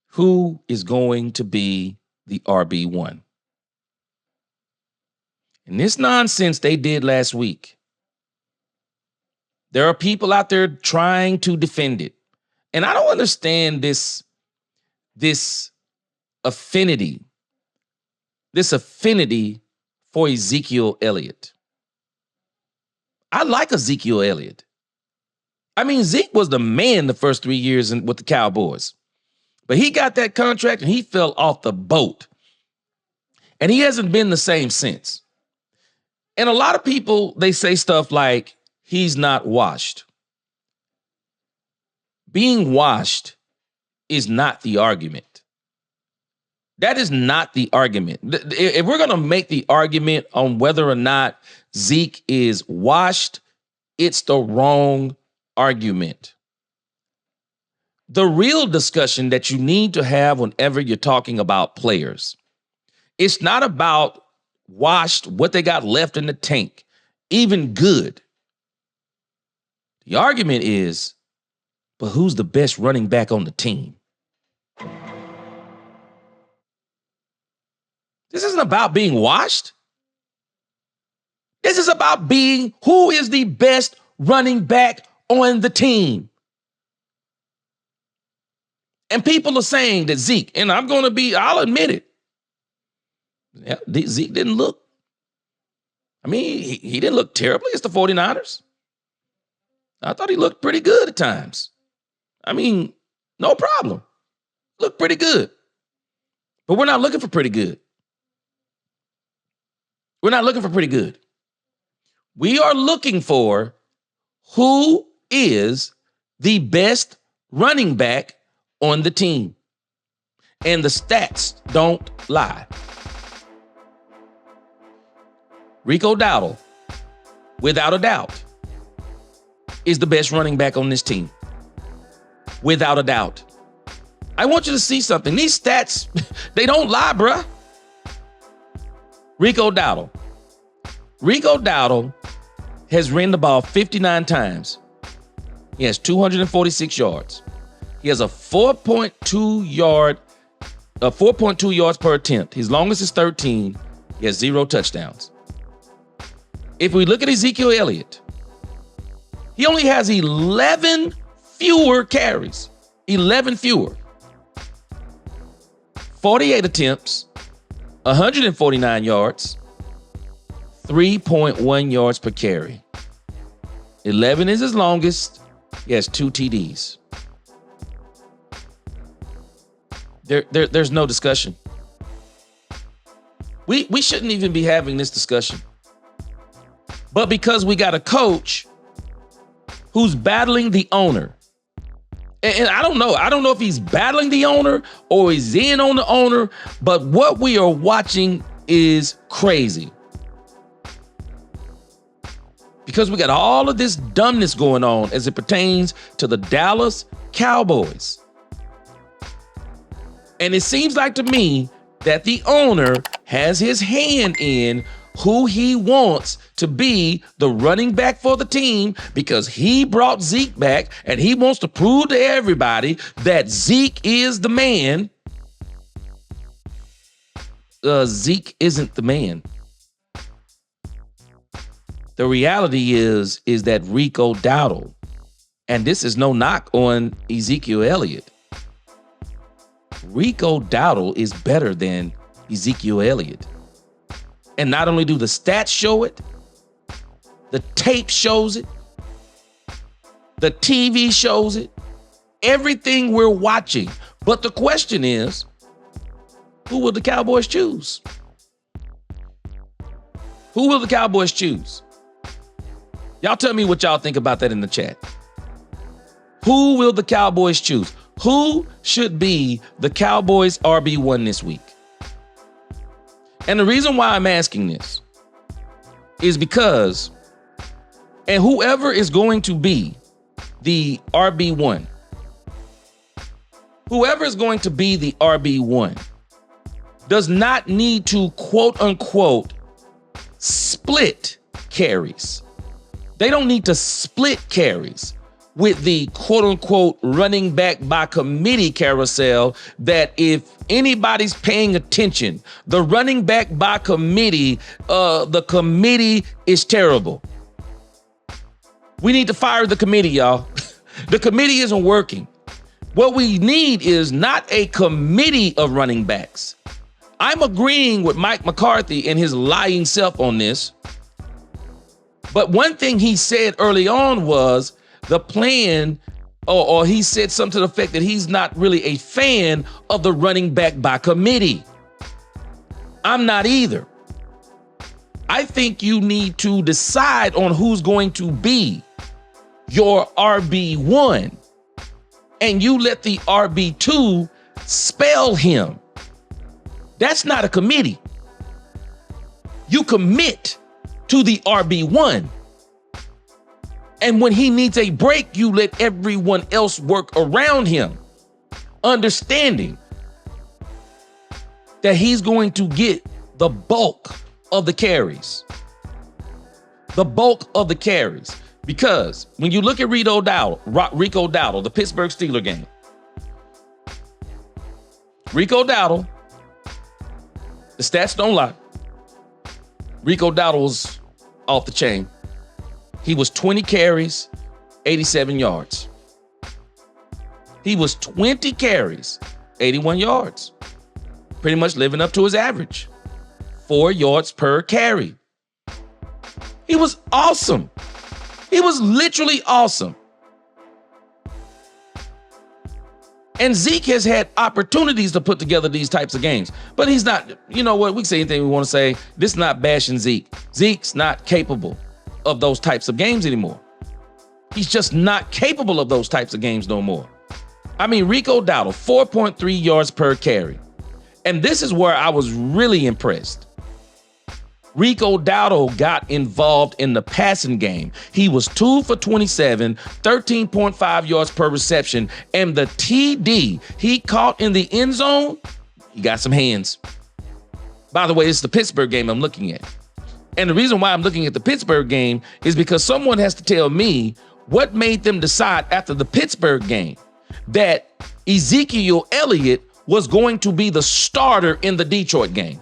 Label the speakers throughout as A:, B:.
A: who is going to be the RB1. And this nonsense they did last week, there are people out there trying to defend it. And I don't understand this affinity for Ezekiel Elliott. I like Ezekiel Elliott. I mean, Zeke was the man the first 3 years with the Cowboys. But he got that contract and he fell off the boat. And he hasn't been the same since. And a lot of people, they say stuff like, he's not washed. Being washed is not the argument. That is not the argument. If we're going to make the argument on whether or not Zeke is washed, it's the wrong argument. The real discussion that you need to have whenever you're talking about players, it's not about washed, what they got left in the tank, even good. The argument is, but who's the best running back on the team? This isn't about being washed. This is about being who is the best running back on the team. And people are saying that Zeke, and I'll admit it. Yeah, Zeke didn't look, he didn't look terribly against the 49ers. I thought he looked pretty good at times. No problem. Looked pretty good. But we're not looking for pretty good. We're not looking for pretty good. We are looking for who is the best running back on the team. And the stats don't lie. Rico Dowdle, without a doubt, is the best running back on this team. Without a doubt. I want you to see something. These stats, they don't lie, bruh. Rico Dowdle has ran the ball 59 times. He has 246 yards. He has a 4.2 yards per attempt. His longest is 13. He has 0 touchdowns. If we look at Ezekiel Elliott, he only has 11 fewer carries. 11 fewer. 48 attempts, 149 yards, 3.1 yards per carry. 11 is his longest. He has 2 TDs. There's no discussion. We shouldn't even be having this discussion. But because we got a coach who's battling the owner. And I don't know if he's battling the owner or he's in on the owner, but what we are watching is crazy. Because we got all of this dumbness going on as it pertains to the Dallas Cowboys. And it seems like to me that the owner has his hand in who he wants to be the running back for the team because he brought Zeke back and he wants to prove to everybody that Zeke is the man. Zeke isn't the man. The reality is that Rico Dowdle, and this is no knock on Ezekiel Elliott, Rico Dowdle is better than Ezekiel Elliott. And not only do the stats show it, the tape shows it, the TV shows it, everything we're watching. But the question is, who will the Cowboys choose? Who will the Cowboys choose? Y'all tell me what y'all think about that in the chat. Who will the Cowboys choose? Who should be the Cowboys RB1 this week? And the reason why I'm asking this is because, and whoever is going to be the RB1, does not need to quote unquote split carries. They don't need to split carries. with the quote unquote running back by committee carousel that if anybody's paying attention, the running back by committee, the committee is terrible. We need to fire the committee, y'all. The committee isn't working. What we need is not a committee of running backs. I'm agreeing with Mike McCarthy and his lying self on this. But one thing he said early on was the plan, or he said something to the effect that he's not really a fan of the running back by committee. I'm not either. I think you need to decide on who's going to be your RB1, and you let the RB2 spell him. That's not a committee. You commit to the RB1. And when he needs a break, you let everyone else work around him, understanding that he's going to get the bulk of the carries. The bulk of the carries. Because when you look at Rico Dowdle, the Pittsburgh Steelers game, Rico Dowdle, the stats don't lie. Rico Dowdle was off the chain. He was 20 carries, 87 yards. He was 20 carries, 81 yards. Pretty much living up to his average. 4 yards per carry. He was awesome. He was literally awesome. And Zeke has had opportunities to put together these types of games. But he's not, you know what, we can say anything we want to say. This is not bashing Zeke. Zeke's not capable of those types of games anymore. He's just not capable of those types of games no more. I mean, Rico Dowdle, 4.3 yards per carry. And this is where I was really impressed. Rico Dowdle got involved in the passing game. He was 2 for 27, 13.5 yards per reception, and the TD he caught in the end zone, he got some hands. By the way, it's the Pittsburgh game I'm looking at. And the reason why I'm looking at the Pittsburgh game is because someone has to tell me what made them decide after the Pittsburgh game that Ezekiel Elliott was going to be the starter in the Detroit game.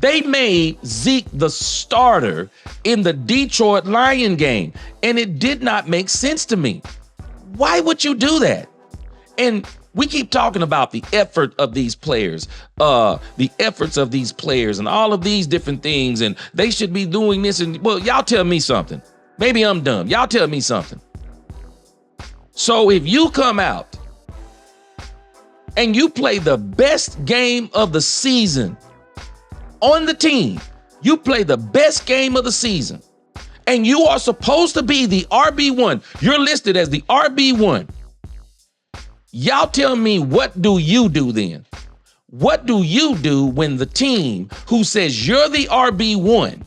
A: They made Zeke the starter in the Detroit Lion game, and it did not make sense to me. Why would you do that? And we keep talking about the effort of these players, the efforts of these players and all of these different things, and they should be doing this. And well, y'all tell me something. Maybe I'm dumb. Y'all tell me something. So if you come out and you play the best game of the season on the team, you play the best game of the season, and you are supposed to be the RB1. You're listed as the RB1. Y'all tell me, what do you do then? What do you do when the team who says you're the RB1,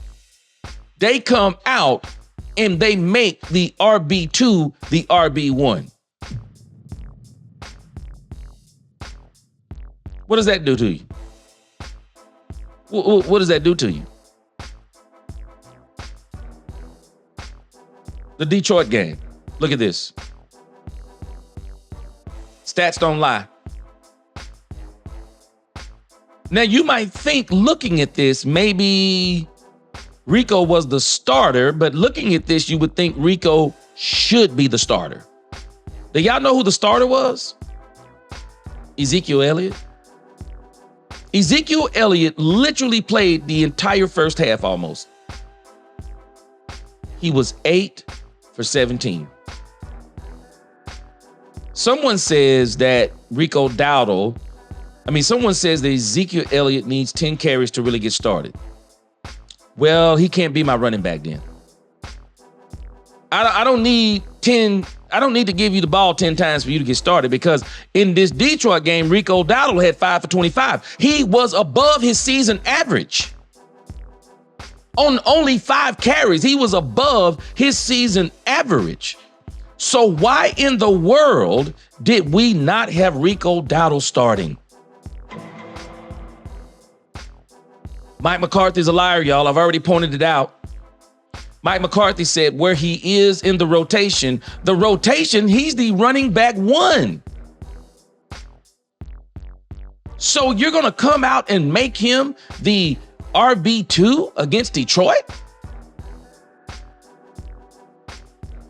A: they come out and they make the RB2 the RB1? What does that do to you? What does that do to you? The Detroit game. Look at this. Stats don't lie. Now, you might think looking at this, maybe Rico was the starter, but looking at this, you would think Rico should be the starter. Do y'all know who the starter was? Ezekiel Elliott. Ezekiel Elliott literally played the entire first half almost. He was 8 for 17. Someone says that someone says that Ezekiel Elliott needs 10 carries to really get started. Well, he can't be my running back then. I don't need 10. I don't need to give you the ball 10 times for you to get started, because in this Detroit game, Rico Dowdle had 5 for 25. He was above his season average. On only 5 carries, he was above his season average. So why in the world did we not have Rico Dowdle starting? Mike McCarthy's a liar, y'all. I've already pointed it out. Mike McCarthy said where he is in the rotation, he's the running back one. So you're going to come out and make him the RB2 against Detroit?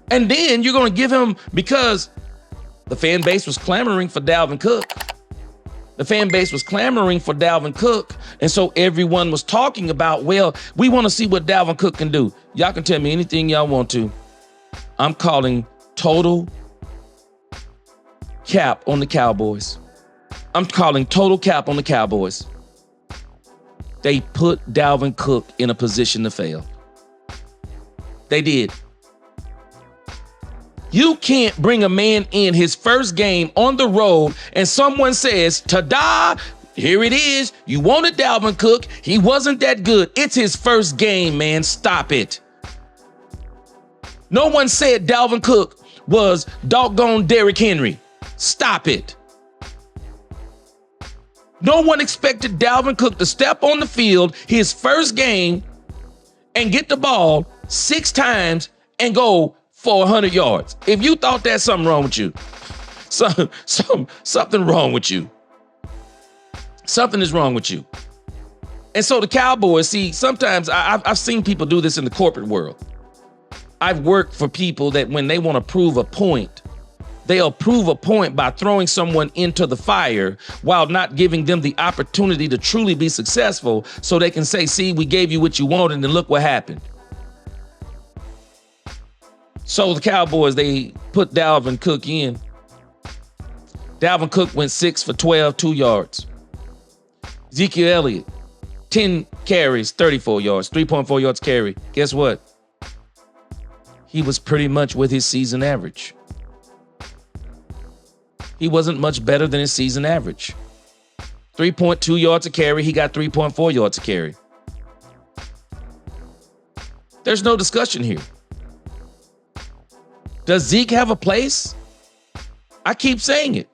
A: And then you're going to give him, because the fan base was clamoring for Dalvin Cook. And so everyone was talking about, well, we want to see what Dalvin Cook can do. Y'all can tell me anything y'all want to. I'm calling total cap on the Cowboys. They put Dalvin Cook in a position to fail. They did. You can't bring a man in his first game on the road and someone says, ta-da, here it is. You wanted Dalvin Cook. He wasn't that good. It's his first game, man. Stop it. No one said Dalvin Cook was doggone Derrick Henry. Stop it. No one expected Dalvin Cook to step on the field his first game and get the ball 6 times and go for 100 yards. If you thought that's something wrong with you, something wrong with you. Something is wrong with you. And so the Cowboys, see, sometimes I've seen people do this in the corporate world. I've worked for people that when they want to prove a point, they'll prove a point by throwing someone into the fire while not giving them the opportunity to truly be successful so they can say, see, we gave you what you wanted and look what happened. So the Cowboys, they put Dalvin Cook in. Dalvin Cook went 6 for 12, 2 yards. Ezekiel Elliott, 10 carries, 34 yards, 3.4 yards carry. Guess what? He was pretty much with his season average. He wasn't much better than his season average. 3.2 yards a carry. He got 3.4 yards a carry. There's no discussion here. Does Zeke have a place? I keep saying it.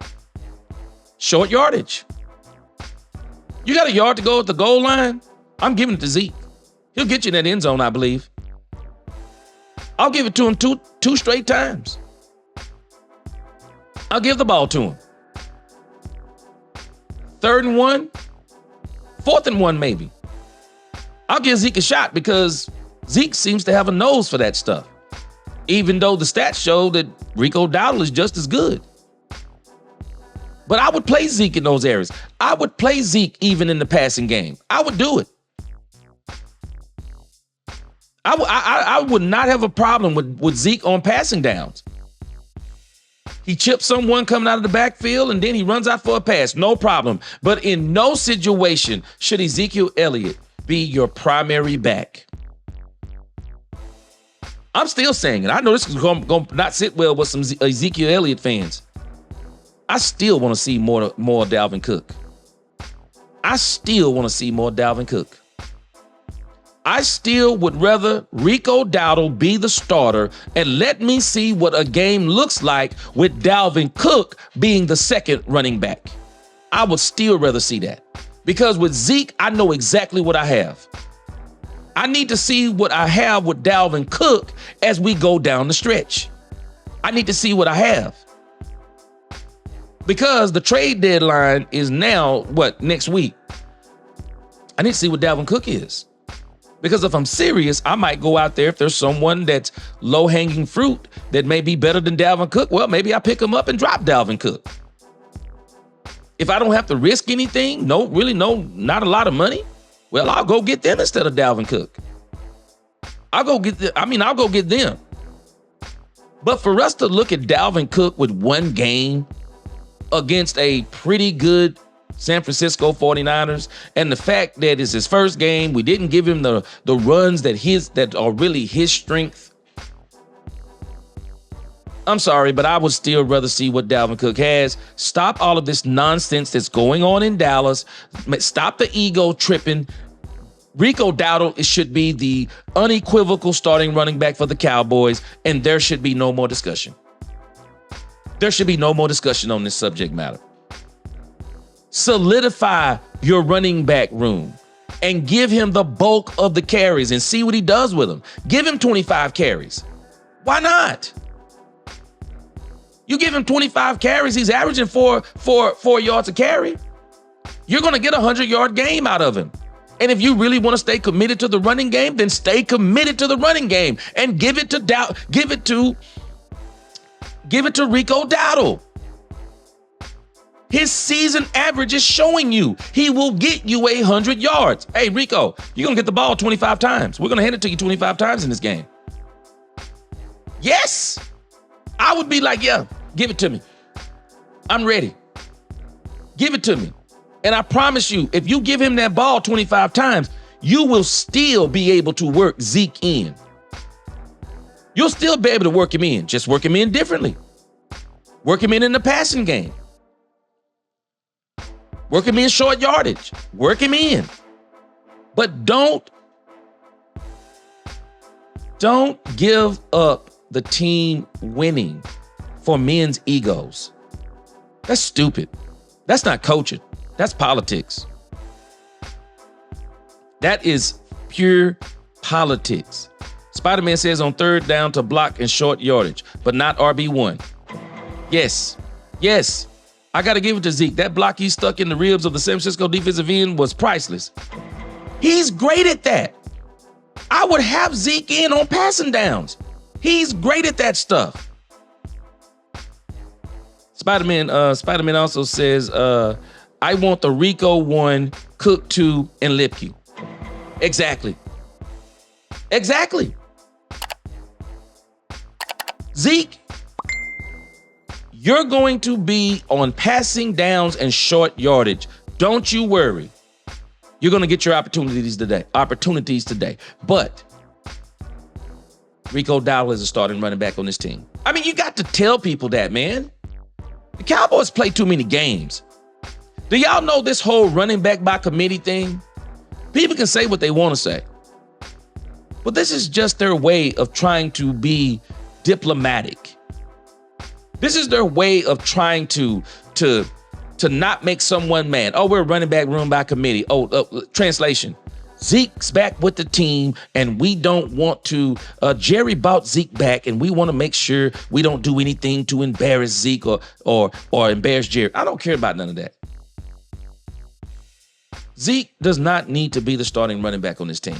A: Short yardage. You got a yard to go at the goal line? I'm giving it to Zeke. He'll get you in that end zone, I believe. I'll give it to him two straight times. I'll give the ball to him. 3rd and 1, 4th and 1 maybe. I'll give Zeke a shot because Zeke seems to have a nose for that stuff. Even though the stats show that Rico Dowdle is just as good. But I would play Zeke in those areas. I would play Zeke even in the passing game. I would do it. I would not have a problem with Zeke on passing downs. He chips someone coming out of the backfield and then he runs out for a pass. No problem. But in no situation should Ezekiel Elliott be your primary back. I'm still saying it. I know this is going to not sit well with some Ezekiel Elliott fans. I still want to see more Dalvin Cook. I still would rather Rico Dowdle be the starter and let me see what a game looks like with Dalvin Cook being the second running back. I would still rather see that. Because with Zeke, I know exactly what I have. I need to see what I have with Dalvin Cook as we go down the stretch. I need to see what I have. Because the trade deadline is now, next week? I need to see what Dalvin Cook is. Because if I'm serious, I might go out there if there's someone that's low-hanging fruit that may be better than Dalvin Cook. Well, maybe I pick him up and drop Dalvin Cook. If I don't have to risk anything, not a lot of money, well, I'll go get them instead of Dalvin Cook. I'll go get them. But for us to look at Dalvin Cook with one game against a pretty good San Francisco 49ers, and the fact that it's his first game, we didn't give him the runs that are really his strength. I'm sorry, but I would still rather see what Dalvin Cook has. Stop all of this nonsense that's going on in Dallas. Stop the ego tripping. Rico Dowdle should be the unequivocal starting running back for the Cowboys, and there should be no more discussion. There should be no more discussion on this subject matter. Solidify your running back room. and give him the bulk of the carries and see what he does with them. Give him 25 carries. Why not? You give him 25 carries, he's averaging four yards a carry. You're going to get a 100-yard game out of him. And if you really want to stay committed to the running game, then stay committed to the running game and give it to Rico Dowdle. His season average is showing you he will get you 100 yards. Hey, Rico, you're going to get the ball 25 times. We're going to hand it to you 25 times in this game. Yes. I would be like, yeah, give it to me. I'm ready. Give it to me. And I promise you, if you give him that ball 25 times, you will still be able to work Zeke in. You'll still be able to work him in. Just work him in differently. Work him in the passing game. Work him in short yardage. Work him in. But don't give up the team winning for men's egos. That's stupid. That's not coaching. That's politics. That is pure politics. Spider-Man says on third down to block and short yardage, but not RB1. Yes. I got to give it to Zeke. That block he stuck in the ribs of the San Francisco defensive end was priceless. He's great at that. I would have Zeke in on passing downs. He's great at that stuff. Spider-Man also says, I want the Rico 1, Cook 2, and Lipke. Exactly. Zeke, you're going to be on passing downs and short yardage. Don't you worry. You're going to get your opportunities today. But Rico Dowdle is a starting running back on this team. I mean, you got to tell people that, man. The Cowboys play too many games. Do y'all know this whole running back by committee thing? People can say what they want to say. But this is just their way of trying to be diplomatic. This is their way of trying to not make someone mad. Oh, we're running back room by committee. Translation. Zeke's back with the team, and we don't want to. Jerry bought Zeke back, and we want to make sure we don't do anything to embarrass Zeke or embarrass Jerry. I don't care about none of that. Zeke does not need to be the starting running back on this team.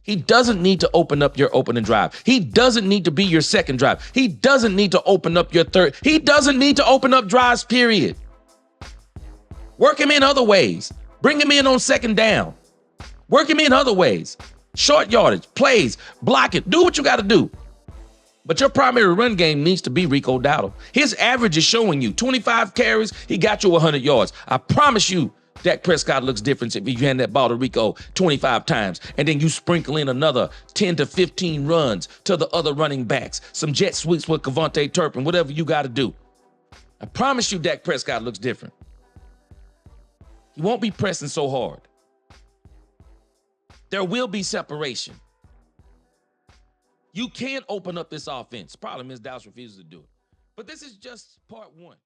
A: He doesn't need to open up your opening drive. He doesn't need to be your second drive. He doesn't need to open up your third. He doesn't need to open up drives, period. Work him in other ways. Bring him in on second down. Work him in other ways. Short yardage, plays, block it. Do what you got to do. But your primary run game needs to be Rico Dowdle. His average is showing you 25 carries. He got you 100 yards. I promise you, Dak Prescott looks different if you hand that ball to Rico 25 times, and then you sprinkle in another 10 to 15 runs to the other running backs, some jet sweeps with Kevontae Turpin, whatever you got to do. I promise you Dak Prescott looks different. He won't be pressing so hard. There will be separation. You can open up this offense. Problem is Dallas refuses to do it. But this is just part one.